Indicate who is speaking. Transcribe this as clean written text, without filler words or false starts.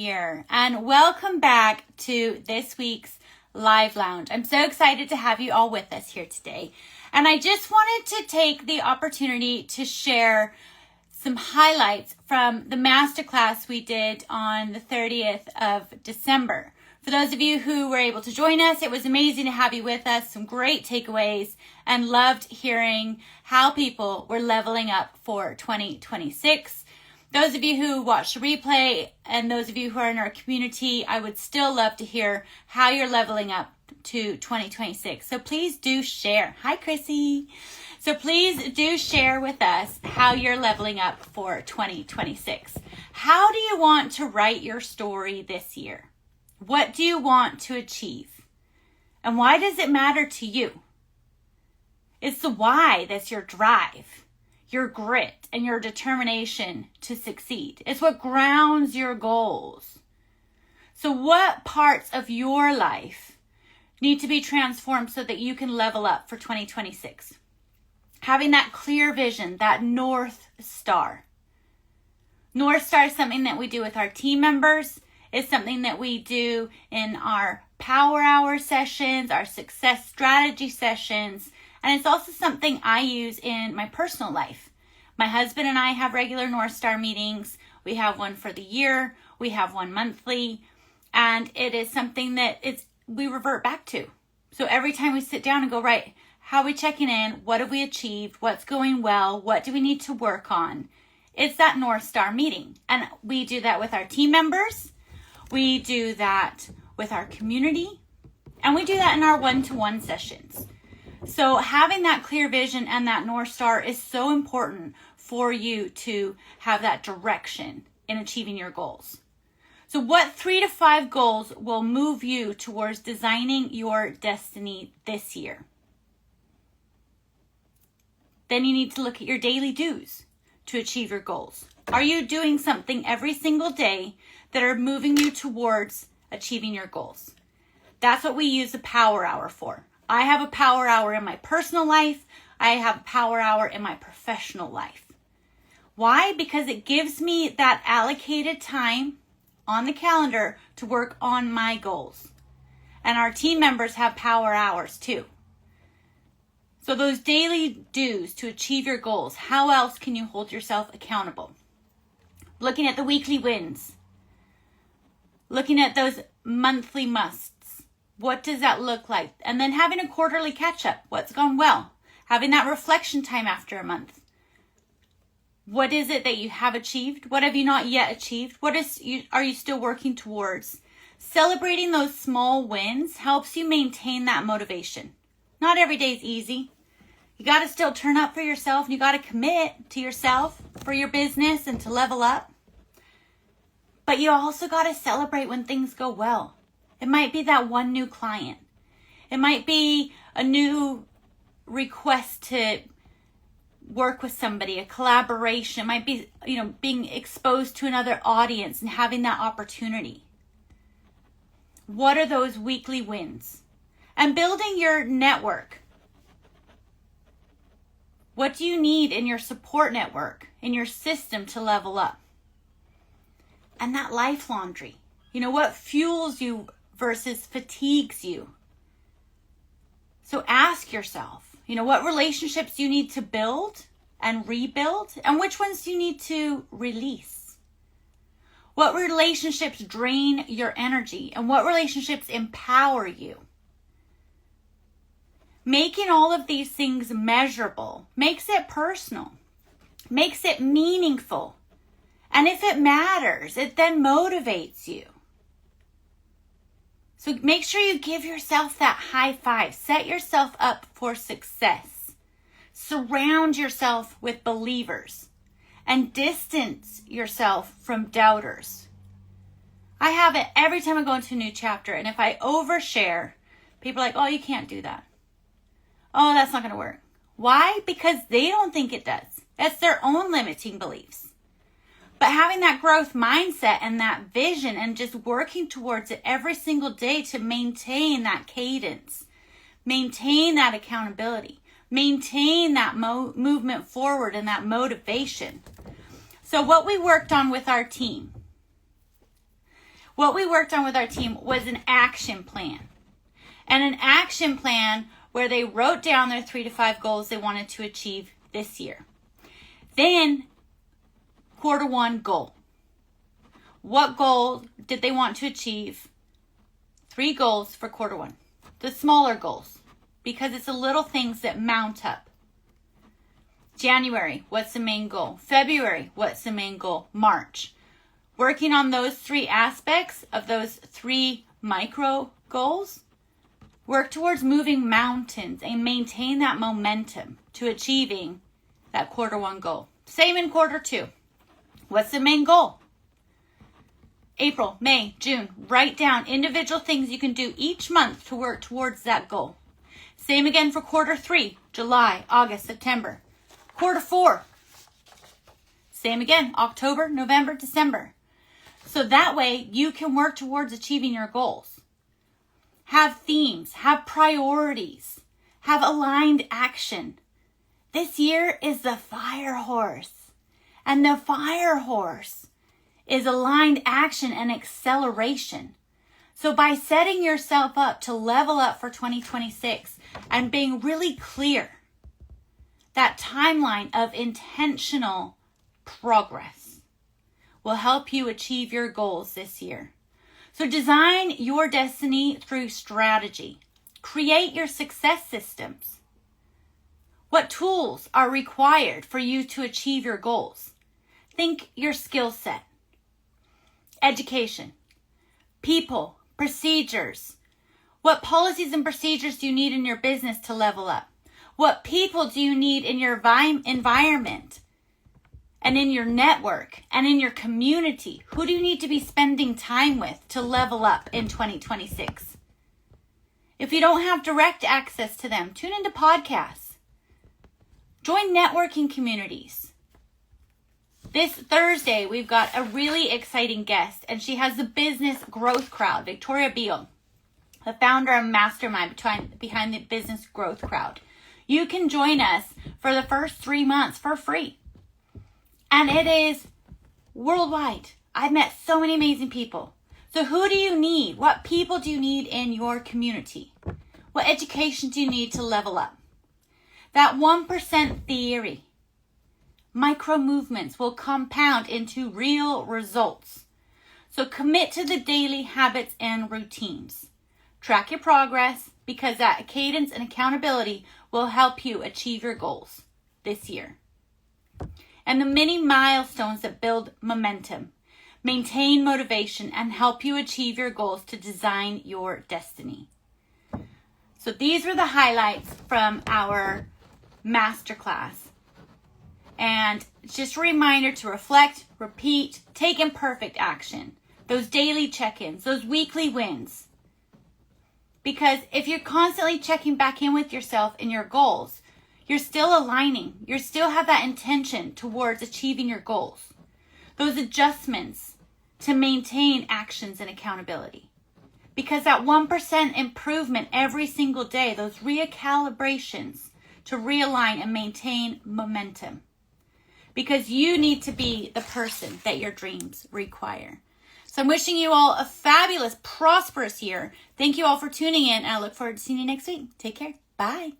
Speaker 1: here, and welcome back to this week's Live Lounge. I'm so excited to have you all with us here today, and I just wanted to take the opportunity to share some highlights from the masterclass we did on the 30th of December. For those of you who were able to join us, it was amazing to have you with us, some great takeaways, and loved hearing how people were leveling up for 2026. Those of you who watched the replay and those of you who are in our community, I would still love to hear how you're leveling up to 2026. So please do share. Hi, Chrissy. So please do share with us how you're leveling up for 2026. How do you want to write your story this year? What do you want to achieve? And why does it matter to you? It's the why that's your drive, your grit, and your determination to succeed. It's what grounds your goals. So what parts of your life need to be transformed so that you can level up for 2026? Having that clear vision, that North Star. North Star is something that we do with our team members. It's something that we do in our Power Hour sessions, our success strategy sessions, and it's also something I use in my personal life. My husband and I have regular North Star meetings. We have one for the year. We have one monthly, and it is something that we revert back to. So every time we sit down and go, right, how are we checking in? What have we achieved? What's going well? What do we need to work on? It's that North Star meeting, and we do that with our team members. We do that with our community, and we do that in our one-to-one sessions. So having that clear vision and that North Star is so important for you to have that direction in achieving your goals. So what 3 to 5 goals will move you towards designing your destiny this year? Then you need to look at your daily do's to achieve your goals. Are you doing something every single day that are moving you towards achieving your goals? That's what we use a Power Hour for. I have a Power Hour in my personal life. I have a Power Hour in my professional life. Why? Because it gives me that allocated time on the calendar to work on my goals. And our team members have Power Hours too. So those daily do's to achieve your goals, how else can you hold yourself accountable? Looking at the weekly wins. Looking at those monthly musts. What does that look like? And then having a quarterly catch-up. What's gone well? Having that reflection time after a month. What is it that you have achieved? What have you not yet achieved? Are you still working towards? Celebrating those small wins helps you maintain that motivation. Not every day is easy. You got to still turn up for yourself, and you got to commit to yourself for your business and to level up. But you also got to celebrate when things go well. It might be that one new client. It might be a new request to work with somebody, a collaboration. It might be, being exposed to another audience and having that opportunity. What are those weekly wins? And building your network. What do you need in your support network, in your system to level up? And that life laundry. What fuels you versus fatigues you? So ask yourself, what relationships do you need to build and rebuild? And which ones do you need to release? What relationships drain your energy? And what relationships empower you? Making all of these things measurable makes it personal, makes it meaningful. And if it matters, it then motivates you. So make sure you give yourself that high five. Set yourself up for success. Surround yourself with believers and distance yourself from doubters. I have it every time I go into a new chapter. And if I overshare, people are like, oh, you can't do that. Oh, that's not going to work. Why? Because they don't think it does. That's their own limiting beliefs. But having that growth mindset and that vision and just working towards it every single day to maintain that cadence, maintain that accountability, maintain that movement forward and that motivation. So what we worked on with our team, what we worked on with our team was an action plan. And an action plan where they wrote down their 3 to 5 goals they wanted to achieve this year. Then, quarter 1 goal. What goal did they want to achieve? 3 goals for quarter 1. The smaller goals, because it's the little things that mount up. January, what's the main goal? February, what's the main goal? March. Working on those 3 aspects of those 3 micro goals, work towards moving mountains and maintain that momentum to achieving that quarter 1 goal. Same in quarter 2. What's the main goal? April, May, June. Write down individual things you can do each month to work towards that goal. Same again for quarter 3, July, August, September. Quarter 4. Same again, October, November, December. So that way you can work towards achieving your goals. Have themes, have priorities, have aligned action. This year is the fire horse. And the fire horse is aligned action and acceleration. So by setting yourself up to level up for 2026 and being really clear, that timeline of intentional progress will help you achieve your goals this year. So design your destiny through strategy. Create your success systems. What tools are required for you to achieve your goals? Think your skill set. Education. People. Procedures. What policies and procedures do you need in your business to level up? What people do you need in your environment? And in your network and in your community? Who do you need to be spending time with to level up in 2026? If you don't have direct access to them, tune into podcasts. Join networking communities. This Thursday, we've got a really exciting guest, and she has the Business Growth Crowd, Victoria Beal, the founder and mastermind behind the Business Growth Crowd. You can join us for the first 3 months for free. And it is worldwide. I've met so many amazing people. So who do you need? What people do you need in your community? What education do you need to level up? That 1% theory. Micro movements will compound into real results. So commit to the daily habits and routines. Track your progress, because that cadence and accountability will help you achieve your goals this year. And the many milestones that build momentum, maintain motivation, and help you achieve your goals to design your destiny. So these were the highlights from our masterclass. And just a reminder to reflect, repeat, take imperfect action. Those daily check-ins, those weekly wins. Because if you're constantly checking back in with yourself and your goals, you're still aligning. You still have that intention towards achieving your goals. Those adjustments to maintain actions and accountability. Because that 1% improvement every single day, those recalibrations to realign and maintain momentum. Because you need to be the person that your dreams require. So I'm wishing you all a fabulous, prosperous year. Thank you all for tuning in, and I look forward to seeing you next week. Take care. Bye.